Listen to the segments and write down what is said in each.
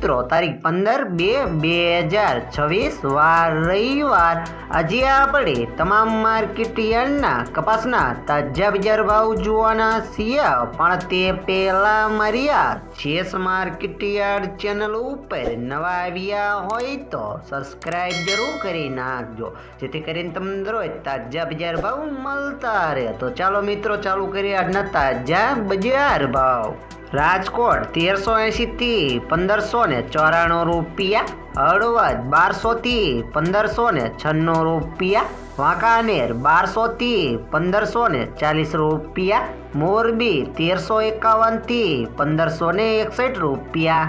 મિત્રો તારીખ 15/2/2026 વાર રવિવાર। આજે આપણે તમામ માર્કેટ યાર્ડના કપાસના તાજા બજાર ભાવ જોવાના છીએ, પણ તે પહેલા મારી આ છેસ માર્કેટ યાર્ડ ચેનલ ઉપર નવા આવ્યા હોય તો સબસ્ક્રાઇબ જરૂર કરી નાખજો, જેથી કરીને તમને રોજ તાજા બજાર ભાવ મળતા રહે। તો ચાલો મિત્રો ચાલુ કરીએ આજના તાજા બજાર ભાવ। રાજકોટ 1380 થી 1594 રૂપિયા, હળવદ 1200 થી 1596 રૂપિયા, વાંકાનેર 1200 થી 1540 રૂપિયા, મોરબી 1351 થી 1561 રૂપિયા,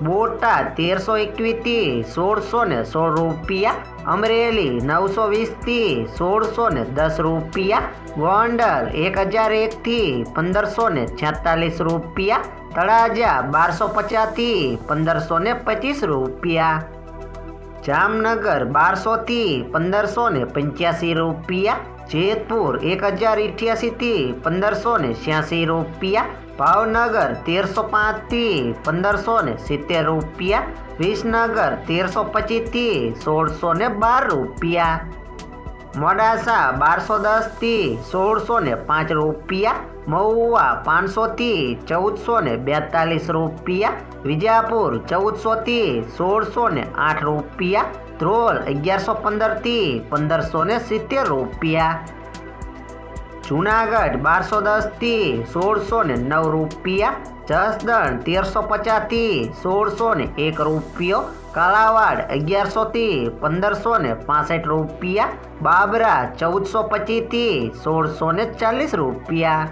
બોટાદ 1321 થી 1616 રૂપિયા, અમરેલી 920 થી 1610 રૂપિયા, ગોંડલ 1001 થી 1546 રૂપિયા, તળાજા 1250 થી 1525 રૂપિયા, જામનગર 1200 થી 1585 રૂપિયા, જેતપુર 1088 થી 1586 રૂપિયા, ભાવનગર 1305 થી 1570 રૂપિયા, વિસનગર 1325 થી 1612 રૂપિયા, મોડાસા 1210 થી 1605 રૂપિયા, મહુવા 500 થી 1442 રૂપિયા, વિજાપુર 1400 થી 1608 રૂપિયા, ધ્રોલ 1115 થી 1570 રૂપિયા, જુનાગઢ 1210 થી 1609 રૂપિયા, જસદણ 1350 થી 1601 રૂપિયો, કાલાવાડ 1100 થી 1565 રૂપિયા, બાબરા 1425 થી 1640 રૂપિયા।